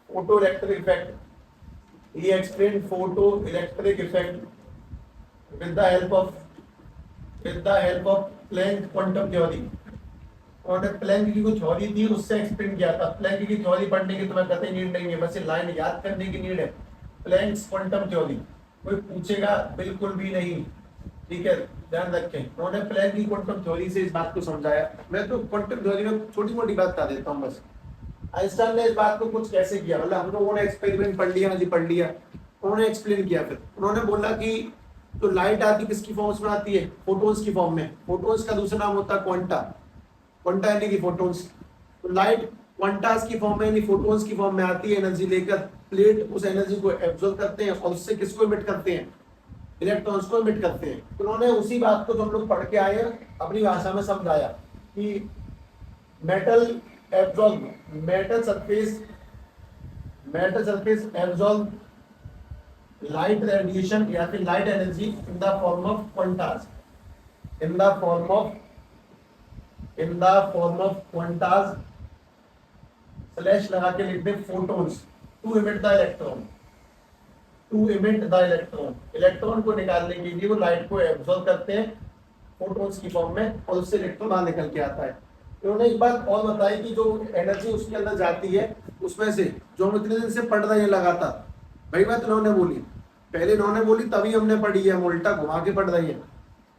photo electric effect, he explained photoelectric effect with the help of Planck quantum theory। उन्होंने प्लैंक की कोई थ्योरी थी उससे एक्सप्लेन किया था। प्लैंक की थ्योरी पढ़ने की तुम्हें कतई नीड नहीं है, बस ये लाइन याद करने की नीड है। प्लैंक्स क्वांटम थ्योरी कोई पूछेगा बिल्कुल भी नहीं। ठीक है, ध्यान रखें, उन्होंने प्लैंक की क्वांटम थ्योरी से इस बात को समझाया। मैं तो क्वांटम थ्योरी में छोटी मोटी बात बता देता हूँ बस। आइंस्टाइन ने इस बात को कुछ कैसे किया, मतलब हम लोगों ने एक्सपेरिमेंट पढ़ लिया, जी पढ़ लिया, उन्होंने एक्सप्लेन किया। फिर उन्होंने बोला कि तो लाइट आती किसकी फॉर्म्स में आती है? फोटोन्स की फॉर्म में। फोटोन्स का दूसरा नाम होता है क्वांटा, क्वांटा यानी कि फोटोन्स। तो लाइट क्वांटास की फॉर्म में यानी फोटोन्स की फॉर्म में आती है एनर्जी लेकर। प्लेट उस एनर्जी को एब्जॉर्ब करते हैं और उससे किसको इमिट करते हैं? इलेक्ट्रॉन्स को इमिट करते हैं। तो उन्होंने उसी बात को जो हम लोग पढ़ के आए हैं अपनी भाषा में समझाया कि metal absorb, metal surface absorb light radiation या फिर light energy in the form of quantas, in the form of quantas slash लगा के लिख दे photons to emit the electron, to emit the electron. इलेक्ट्रॉन को निकालने के लिए वो लाइट को एब्जॉर्ब करते हैं फोटोन्स की फॉर्म में और उससे इलेक्ट्रॉन बाहर निकल के आता है। उन्होंने एक बात और बताई कि जो एनर्जी उसके अंदर जाती है उसमें से जो हम इतने दिन से पढ़ रहे हैं लगातार, वही बात उन्होंने बोली। पहले इन्होंने बोली तभी हमने पढ़ी है, हम उल्टा घुमा के पढ़ रहे हैं।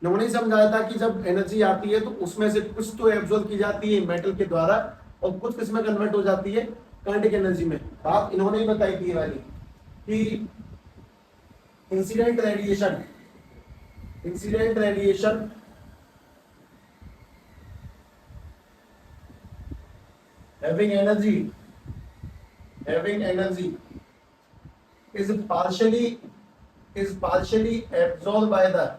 इन्होंने ही समझाया था कि जब एनर्जी आती है तो उसमें से कुछ तो एब्जॉर्ब की जाती है मेटल के द्वारा और कुछ किसमें कन्वर्ट हो जाती है? काइनेटिक एनर्जी में। बात इन्होंने ही बताई थी वाली कि incident radiation having energy is partially absorbed by the,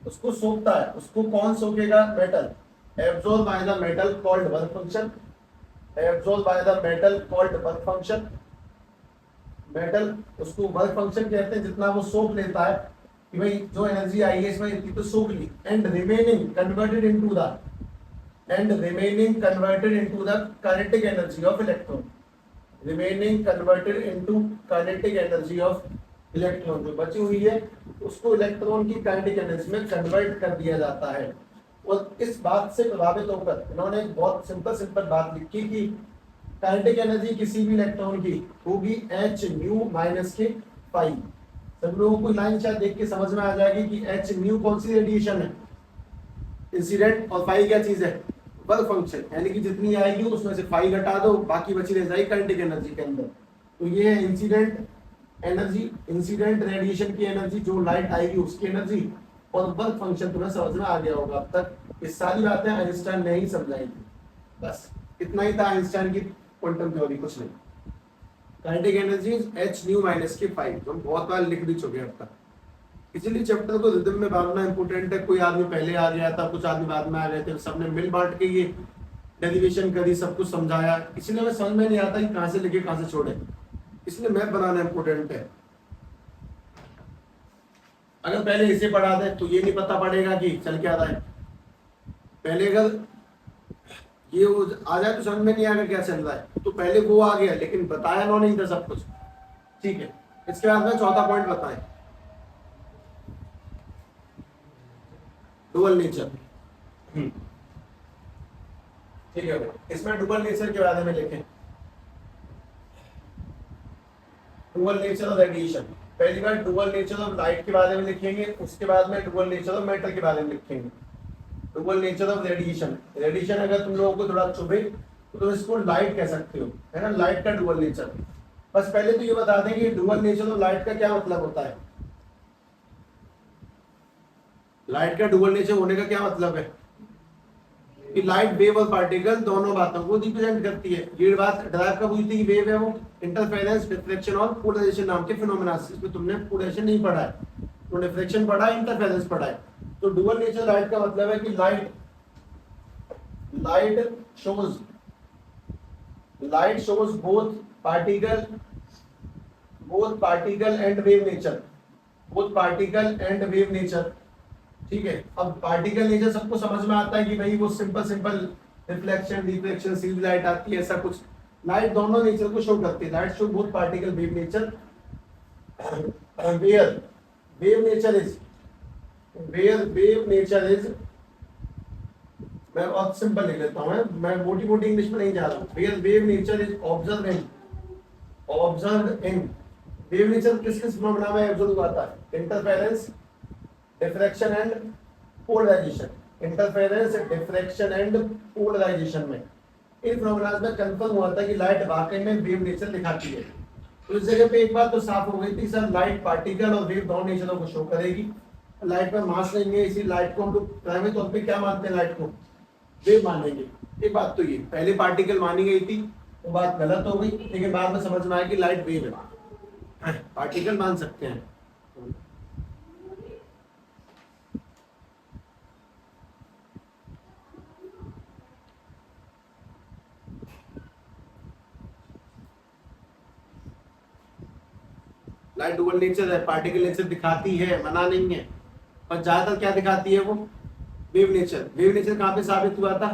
उसको सोखता है, उसको कौन सोखेगा? Metal. absorbed by the metal called work function, absorbed by the metal called work function। Metal उसको वर्क फंक्शन कहते हैं, जितना वो सोख लेता है कि भाई जो एनर्जी आई है इसमें इतनी तो सोख ली। And remaining converted into the kinetic energy of electron, remaining converted into kinetic energy of electron। जो बची हुई है उसको इलेक्ट्रॉन की काइनेटिक एनर्जी में कन्वर्ट कर दिया जाता है। और इस बात से प्रभावित होकर इन्होंने एक बहुत सिंपल बात लिखी कि काइनेटिक एनर्जी किसी भी इलेक्ट्रॉन की होगी h न्यू माइनस के पाई। सब लोगों को लाइन शायद देख के समझ में आ जाएगी कि h न्यू कौन सी रेडिएशन है? इंसिडेंट। और पाई क्या चीज है? वर्क फंक्शन, यानी कि जितनी आएगी उसमें से पाई घटा दो, बाकी बची रह जाएगी काइनेटिक एनर्जी के अंदर। तो ये है इंसिडेंट एनर्जी, इंसिडेंट रेडिएशन की एनर्जी, जो लाइट आएगी उसकी एनर्जी। और वर्क फंक्शन तुम्हें समझ में आ गया होगा अब तक। ये सारी बातें आइंस्टाइन ने ही समझाई थी, बस इतना ही था आइंस्टाइन की क्वांटम थ्योरी, कुछ नहीं। Kinetic energy h new minus के पाई, तो हम बहुत बार लिख भी चुके हैं अब तक। इसीलिए चैप्टर को रिदम में बांधना इंपॉर्टेंट है। कोई आदमी पहले आ गया था, कुछ आदमी बाद में आ गए थे, सबने मिल बांट के ये डेरिवेशन करी, सब कुछ समझाया। इसलिए हमें समझ में नहीं आता कि कहाँ से लेके कहाँ से छोड़े, इसलिए मैप बनाना इंपॉर्टेंट है। अगर पहले इसे पढ़ा दे तो ये नहीं पता पड़ेगा कि चल क्या रहा है। पहले अगर ये आ जाए तो समझ में नहीं आएगा क्या चल रहा है। तो पहले वो आ गया लेकिन बताया ना नहीं था सब कुछ। ठीक है, इसके बाद में चौथा पॉइंट बताएं, डुअल नेचर। ठीक है, इसमें डुअल नेचर के बारे में लिखें। डुअल नेचर ऑफ रेडिएशन, पहली बार डुअल नेचर ऑफ लाइट के बारे में लिखेंगे, उसके बाद में डुअल नेचर ऑफ मैटर के बारे में लिखेंगे। Dual nature of radiation, radiation अगर तुम लोगों को थोड़ा चुभे तो तुम इसको लाइट कह सकते हो, है ना, लाइट का डुअल नेचर। बस पहले तो ये बता दें कि डुअल नेचर ऑफ लाइट का क्या मतलब होता है। लाइट का डुअल नेचर होने का क्या मतलब है कि लाइट, वेव और पार्टिकल दोनों बातों को रिप्रेजेंट करती है। ये बात ड्राइव कब हुई थी कि वेव है वो इंटरफेरेंस, डिफ्रेक्शन और पोलराइजेशन नाम के फिनोमेना। इसमें तुमने पोलराइजेशन नहीं पढ़ा है, तो डिफ्रेक्शन पढ़ा है, इंटरफेरेंस पढ़ा है। तो डुअल नेचर लाइट का मतलब है कि light shows both particle and wave nature, ठीक है। अब पार्टिकल नेचर सबको समझ में आता है कि भाई वो सिंपल रिफ्लेक्शन, रिफ्लेक्शन, सीधी लाइट आती है, ऐसा कुछ। लाइट दोनों नेचर को शो करती है। Light show both particle wave nature, wave nature is, मैं बहुत सिंपल लिख लेता हूँ, मैं मोटी इंग्लिश में नहीं जा रहा हूँ। Wave nature is observe in wave nature किस फिनोमेना में ऑब्जर्व आता है? Interference, diffraction and polarisation. में इन फिनोमेना में कंफर्म हुआ था कि लाइट वाकई में वेव नेचर दिखाती है। तो इस जगह पे एक बात तो साफ हो गई थी सर, लाइट पार्टिकल और वेव दोनों नेचरों को शो करेगी। लाइट में मास नहीं है, इसी लाइट को हम लोग प्राइमरी तौर पे क्या मानते हैं? लाइट को वेव मानेंगे। एक बात तो ये पहले पार्टिकल मानी गई थी, वो बात गलत हो गई, लेकिन बाद में समझ में आया कि लाइट वेव है, पार्टिकल मान सकते हैं। लाइट डुअल नेचर है, पार्टिकल नेचर दिखाती है, मना नहीं है, पर ज्यादातर क्या दिखाती है वो? Wave nature. वेव नेचर कहाँ पे साबित हुआ था?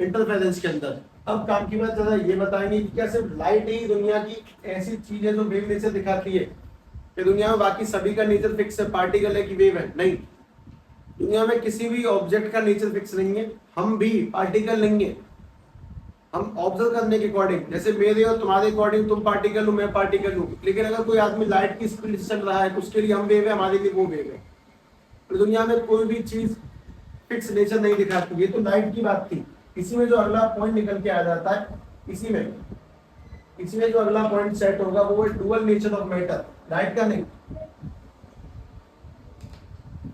इंटरफेरेंस के अंदर। अब काम की बात जरा ये बताएंगे कि क्या सिर्फ लाइट ही दुनिया की ऐसी चीज है जो वेव नेचर दिखाती है, कि दुनिया में बाकी सभी का नेचर फिक्स है, पार्टिकल है कि वेव है? नहीं, दुनिया में किसी भी ऑब्जेक्ट का नेचर फिक्स नहीं है। हम भी पार्टिकल नहीं है, हम ऑब्जर्व करने के अकॉर्डिंग, जैसे मेरे और तुम्हारे अकॉर्डिंग तुम पार्टिकल हो, मैं पार्टिकल हूँ, लेकिन अगर कोई आदमी लाइट की स्पीड से चल रहा है तो उसके लिए हम वेव है, हमारे लिए वो वेव है। तो दुनिया में कोई भी चीज फिक्स नेचर नहीं दिखाती। ये तो लाइट की बात थी। इसी में जो अगला पॉइंट निकल के आ जाता है, इसी में जो अगला पॉइंट सेट होगा वो है dual nature of matter. Light का नहीं,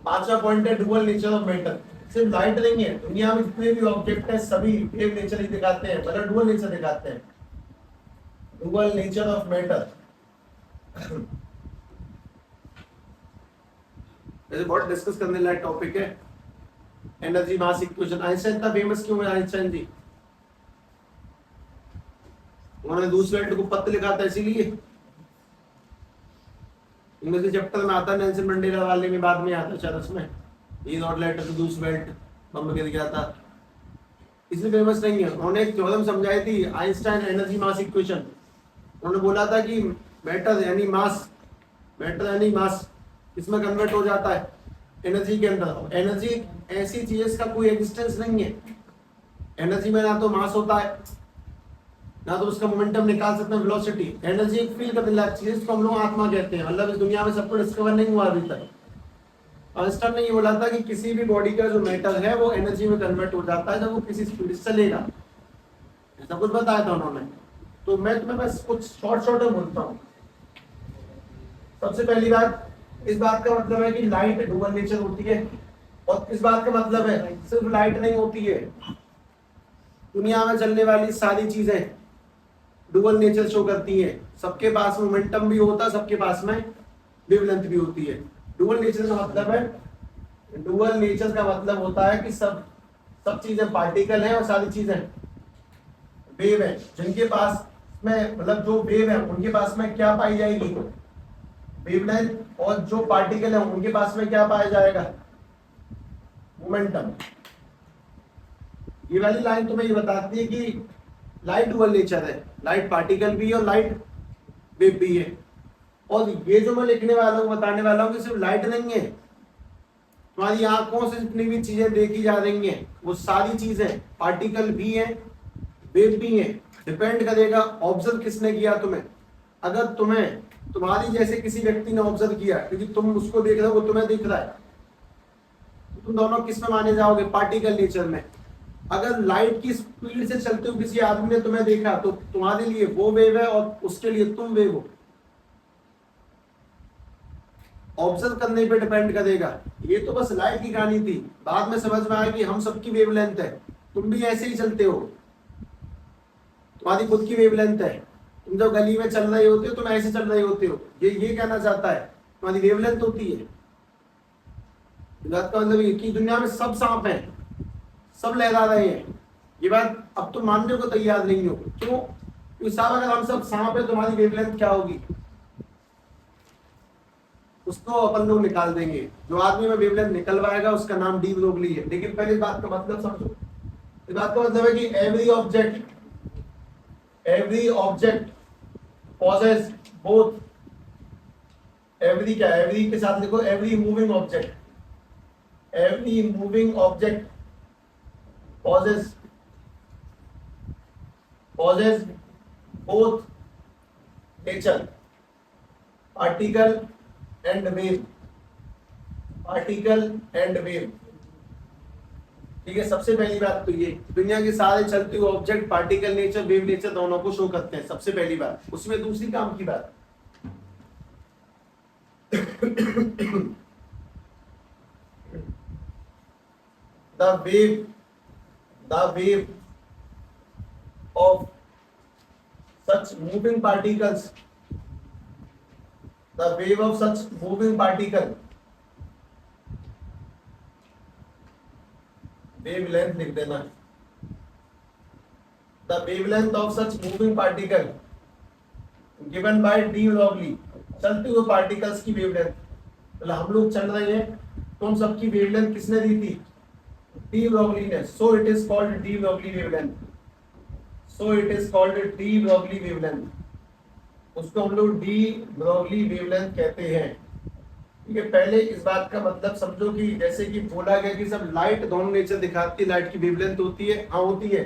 पांचवा पॉइंट है डुअल नेचर ऑफ मैटर। सिर्फ लाइट नहीं है, दुनिया में जितने भी ऑब्जेक्ट है सभी वेव नेचर ही दिखाते हैं, मतलब डुअल नेचर दिखाते हैं। डुअल नेचर ऑफ मैटर वैसे बहुत डिस्कस करने लायक टॉपिक है। एनर्जी मास इक्वेशन। आइंस्टाइन इतना फेमस क्यों है? आइंस्टाइन जी, उन्होंने दूसरे वेल्ट को पत्र लिखा था इसीलिए। इनमें से चैप्टर में आता है नेल्सन मंडेला वाले में, बाद में आता शायद उसमें, ये नॉट लेटर टू दूस बेल्ट बम गिर गया था, इसलिए फेमस नहीं है। उन्होंने एक थ्योरम समझाई थी, आइंस्टाइन एनर्जी मास इक्वेशन। उन्होंने बोला था कि मैटर यानी मास इसमें कन्वर्ट हो जाता है एनर्जी के अंदर। एनर्जी ऐसी चीज इसका कोई एग्जिस्टेंस नहीं है। एनर्जी में ना तो मास होता है, ना तो उसका मोमेंटम निकाल सकते हैं, वेलोसिटी। एनर्जी एक फील करने लायक चीज, इसको हम लोग आत्मा कहते हैं। मतलब इस दुनिया में सबको डिस्कवर नहीं हुआ अभी तक। आइंस्टाइन ने ये बोला था कि किसी भी बॉडी का जो मैटर है वो एनर्जी में कन्वर्ट हो जाता है जब वो किसी स्पीड से चलेगा, ऐसा कुछ बताया था उन्होंने। तो मैं तुम्हें बस कुछ शॉर्ट में बोलता हूँ। सबसे पहली बात, इस बात का मतलब है कि लाइट डुअल नेचर होती है, और इस बात का मतलब है सिर्फ लाइट नहीं होती है, दुनिया में चलने वाली सारी चीजें डुअल नेचर शो करती है। सबके पास मोमेंटम भी होता है, सबके पास में वेवलेंथ भी होती है। डुअल नेचर का मतलब होता है कि सब चीजें पार्टिकल हैं और सारी चीजें वेव है। जिनके पास में मतलब जो वेव है उनके पास में क्या पाई जाएगी? वेवलेंथ। और जो पार्टिकल है उनके पास में क्या पाया जाएगा? मोमेंटम। ये वाली लाइन तुम्हें ये बताती है कि लाइट डुअल नेचर है, लाइट पार्टिकल भी है और लाइट वेव भी है। और ये जो मैं लिखने वाला हूँ, बताने वाला हूँ कि सिर्फ लाइट नहीं है, तुम्हारी आंखों से जितनी भी चीजें देखी जा रही हैं वो सारी चीजें पार्टिकल भी हैं, वेव भी हैं। डिपेंड करेगा ऑब्जर्व किसने किया तुम्हें। अगर तुम्हें तुम्हारी जैसे किसी व्यक्ति ने ऑब्जर्व किया, क्योंकि तुम उसको देख रहे हो, वो तुम्हें दिख रहा है, तो तुम दोनों किस में माने जाओगे? पार्टिकल नेचर में। अगर लाइट की स्पीड से चलते हुए किसी आदमी ने तुम्हें देखा, तो तुम्हारे लिए वो वेव है और उसके लिए तुम वेव हो। ऑब्जर्व करने पे डिपेंड करेगा। ये तो बस लाइट की कहानी थी, बाद में समझ में आया कि हम सबकी वेवलेंथ है। तुम भी ऐसे ही चलते हो, तुम्हारी खुद की वेवलेंथ है। तुम जब गली में चल रहे होते हो, तुम ऐसे चल रहे होते हो। ये कहना चाहता है, तुम्हारी वेवलेंथ होती है। बात का मतलब ये कि दुनिया में सब सांप हैं, सब लहरा रहे हैं। ये बात अब तुम मानने को तैयार नहीं हो। क्यों? क्योंकि साहब अगर हम सब सांप है, तुम्हारी वेवलेंथ क्या होगी? उसको अपन लोग निकाल देंगे। जो आदमी में वेवलेंथ निकल पाएगा उसका नाम डी ब्रोगली है। लेकिन पहले इस बात का मतलब समझो। इस बात का मतलब है कि every object possess both. Every क्या? एवरी के साथ लिखो every moving object. Every moving object possess both nature, particle and wave. ठीक है, सबसे पहली बात तो ये दुनिया के सारे चलते हुए object particle nature, wave nature दोनों को शो करते हैं। सबसे पहली बात। उसमें दूसरी काम की बात the wave of such moving particles, wavelength लिख देना। The wavelength of such moving particle given by d Broglie। चलते हुए पार्टिकल्स की वेवलेंथ, मतलब हम लोग चल रहे हैं तो हम सबकी वेवलेंथ किसने दी थी? डी ब्रोगली ने। So it is called de Broglie wavelength. उसको हम लोग डी ब्रोगली वेवलेंथ कहते हैं। ठीक है, पहले इस बात का मतलब समझो कि जैसे कि बोला गया कि सब लाइट दोनों नेचर दिखाती है। लाइट की वेवलेंथ होती है, हाँ होती है।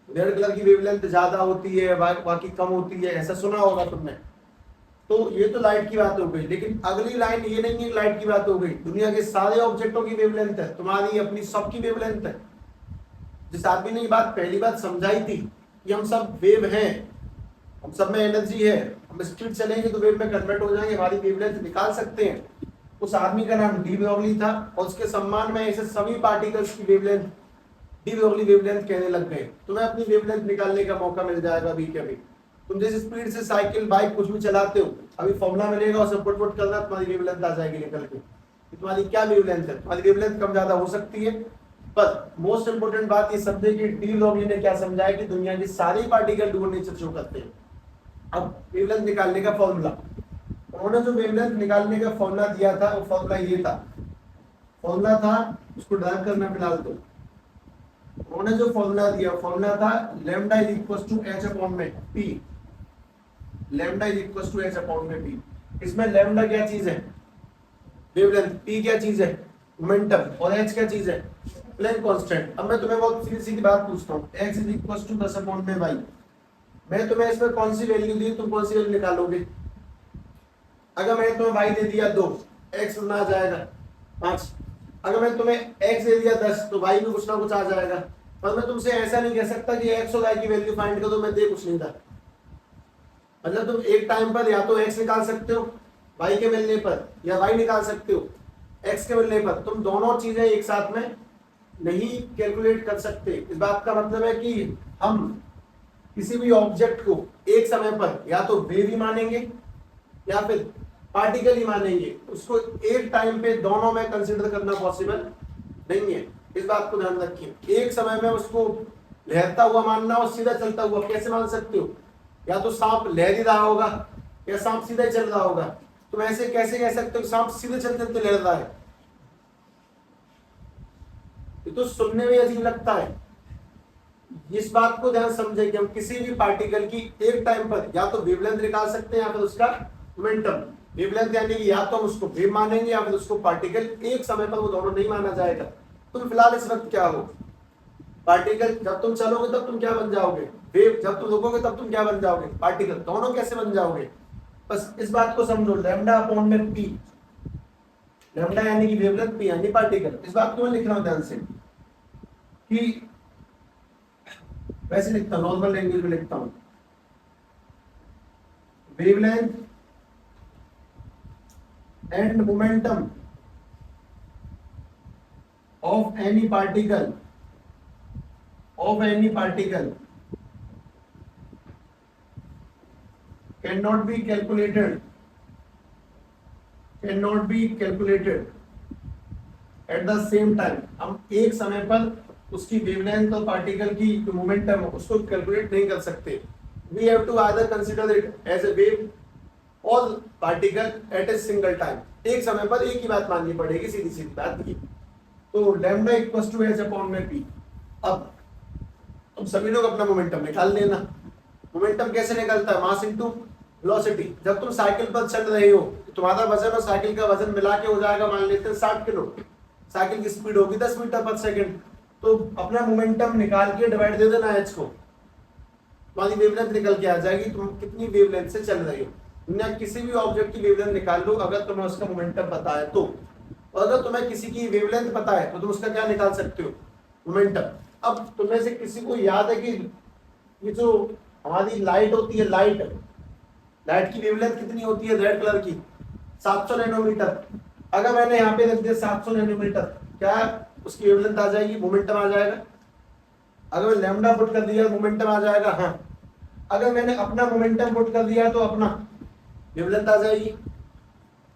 रेड कलर की वेवलेंथ ज्यादा होती है, बाकी कम होती है, ऐसा सुना होगा तुमने। तो ये तो लाइट की बात हो गई। लेकिन अगली लाइन ये नहीं है कि लाइट की बात हो गई। दुनिया के सारे ऑब्जेक्टों की वेवलेंथ है, तुम्हारी अपनी सबकी वेवलेंथ है। जिस आदमी ने ये बात पहली बात समझाई थी कि हम सब वेव हैं, हम सब में एनर्जी है, हम स्पीड चलेंगे तो वेव में कन्वर्ट हो जाएंगे, हमारी वेवलेंथ निकाल सकते हैं। उस आदमी का नाम डी ब्रोगली था और उसके सम्मान में ऐसे सभी पार्टिकल्स की वेवलेंथ डी ब्रोगली वेवलेंथ कहने लग गए। तुम्हें अपनी वेवलेंथ निकालने का मौका मिल जाएगा अभी के अभी। तुम जिस स्पीड से साइकिल बाइक कुछ भी चलाते हो, अभी फॉर्मूला मिलेगा, उसे पुट पुट करना, तुम्हारी वेवलेंथ आ जाएगी निकल के। तुम्हारी क्या वेवलेंथ है? तुम्हारी वेवलेंथ कम ज्यादा हो सकती है, पर मोस्ट इंपोर्टेंट बात ये समझे कि डी ब्रोगली ने क्या समझाया कि दुनिया की सारी पार्टिकल डुअल नेचर शो करते हैं। अब वेवलेंथ निकालने का फॉर्मूला, उन्होंने जो वेवलेंथ निकालने का फॉर्मूला दिया था वो फॉर्मूला ये था। फॉर्मूला था, उसको ड्राइव करना फिलहाल तो। उन्होंने जो फॉर्मूला दिया, फॉर्मूला था lambda is equal to H upon में p. Lambda is equal to H upon में पी। इसमें लैम्डा क्या चीज है? वेवलेंथ। पी क्या चीज है? मोमेंटम। और एच क्या चीज है? Planck constant. अब मैं तुम्हें बहुत सीधी सीधी बात पूछता हूँ, x is equal to 10 upon में y। मैं तुम्हें इसमें कौन सी वैल्यू दी, तुम कौन सी वैल्यू निकालोगे? अगर मैंने तुम्हें y दे दिया 2, x कितना आ जाएगा? 5। अगर मैं तुम्हें x दे दिया 10, तो y में कुछ ना कुछ आ जाएगा। पर मैं तुमसे ऐसा नहीं कह सकता कि x और y की वैल्यू फाइंड कर दो, मैं दे कुछ नहीं था। मतलब तुम एक टाइम पर या तो x निकाल सकते हो y के मिलने पर, या y निकाल सकते हो x के मिलने पर। तुम दोनों चीजें एक साथ में नहीं कैलकुलेट कर सकते। इस बात का मतलब है कि हम किसी भी ऑब्जेक्ट को एक समय पर या तो वेव ही मानेंगे या फिर पार्टिकल ही मानेंगे। उसको एक टाइम पे दोनों में कंसीडर करना पॉसिबल नहीं है। इस बात को ध्यान रखिए। एक समय में उसको लहरता हुआ मानना और सीधा चलता हुआ कैसे मान सकते हो? या तो सांप लहर ही रहा होगा या सांप सीधा ही चल रहा होगा। तुम ऐसे कैसे कह सकते हो सांप सीधे चलते चलते लहर रहा है? ये तो सुनने में अजीब लगता है। इस बात को ध्यान समझे कि हम किसी भी पार्टिकल की एक टाइम पर या तो वेवलेंथ निकाल सकते हैं या फिर उसका मोमेंटम। वेवलेंथ यानी कि या तो हम उसको वेव मानेंगे या फिर उसको पार्टिकल। एक समय पर वो दोनों नहीं माना जाएगा। तुम फिलहाल इस वक्त क्या हो? पार्टिकल। जब तुम चलोगे तब तुम क्या बन जाओगे? वेव। जब तुम रुकोगे तब तुम क्या बन जाओगे? पार्टिकल। दोनों कैसे बन जाओगे? बस इस बात को समझो, लैम्डा अपॉन में पी, लैम्डा यानी कि वेवलेंथ, पी यानी पार्टिकल। इस बात को मैं लिख रहा हूं ध्यान से कि वैसे लिखता हूं, नॉर्मल लैंग्वेज में लिखता हूं, wavelength and momentum of any particle cannot be calculated at the same time। हम एक समय पर उसकी वेवलेंथ और पार्टिकल की जो मोमेंटम है उसको कैलकुलेट नहीं कर सकते। We have to either consider it as a wave or particle at a single time। एक समय पर एक ही बात माननी पड़ेगी, सीधी सीधी बात ये। तो lambda equals to H upon में पी। अब तुम सभी लोग अपना मोमेंटम निकाल लेना। मोमेंटम कैसे निकलता है? Mass into velocity. जब तुम साइकिल पर चल रहे हो तो तुम्हारा वजन और साइकिल का वजन मिला के हो जाएगा, मान लेते हैं 60 किलो। साइकिल की स्पीड होगी 10 मीटर पर सेकंड। तो अपना मोमेंटम निकाल के डिवाइड दे देना एच को, तुम्हारी वेवलेंथ निकल के आ जाएगी, तुम कितनी वेवलेंथ से चल रहे हो। दुनिया किसी भी ऑब्जेक्ट की वेवलेंथ निकाल लो अगर तुम्हें उसका मोमेंटम पता है तो। और अगर तुम्हें किसी की वेवलेंथ पता है तो तुम उसका क्या निकाल सकते हो? मोमेंटम। अब तुम्हें से किसी को याद है कि ये जो हमारी लाइट होती है, लाइट की वेवलेंथ कितनी होती है रेड कलर की? 700 नैनोमीटर। अगर मैंने यहाँ पे रख दिया 700 नैनोमीटर, क्या उसकी वेवलेंथ आ जाएगी, मोमेंटम आ जाएगा? अगर मैं लैम्डा पुट कर दिया मोमेंटम आ जाएगा, हाँ। अगर मैंने अपना मोमेंटम पुट कर दिया तो अपना वेवलेंथ आ जाएगी।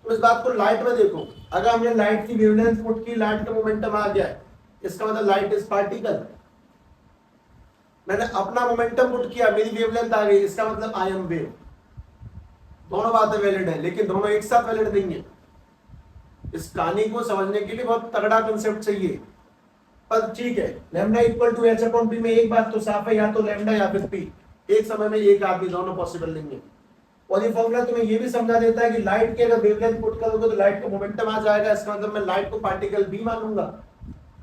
तो इस बात को लाइट में देखो, अगर हमने लाइट की वेवलेंथ पुट की, लाइट का मोमेंटम आ गया, इसका मतलब लाइट इज पार्टिकल। मैंने अपना मोमेंटम पुट किया, मेरी वेवलेंथ आ गई, इसका मतलब आई एम वेव। दोनों बातें वैलिड है, लेकिन दोनों एक साथ वैलिड नहीं है। इस कहानी को समझने के लिए बहुत तगड़ा कंसेप्ट चाहिए। पर ठीक है, lambda equal to H upon P में एक बात तो साफ है, या तो लैम्डा या फिर पी। एक समय में एक आदमी, दोनों पॉसिबल नहीं है। और ये फॉर्मूला तुम्हें ये भी समझा देता है कि लाइट की अगर वेवलेंथ पुट करोगे तो लाइट का मोमेंटम आ जाएगा। इसका मतलब मैं लाइट को पार्टिकल भी मानूंगा,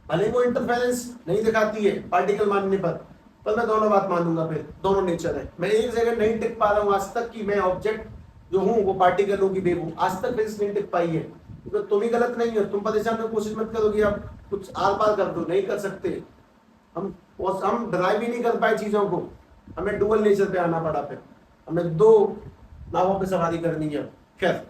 भले वो इंटरफेरेंस नहीं दिखाती है पार्टिकल मानने पर मैं दोनों बात मानूंगा। फिर दोनों नेचर है। मैं एक जगह नहीं टिक पा रहा हूँ आज तक कि मैं ऑब्जेक्ट जो हूँ वो पार्टिकल हूँ कि वेव हूँ, आज तक फिजिक्स नहीं टिक पाई है। तो तुम ही गलत नहीं हो, तुम परेशान होने की कोशिश मत करो कि आप कुछ आर पार कर दो, नहीं कर सकते। हम ड्राइव ही नहीं कर पाए चीजों को, हमें डुअल नेचर पे आना पड़ा। फिर हमें दो नावों पे सवारी करनी है। खैर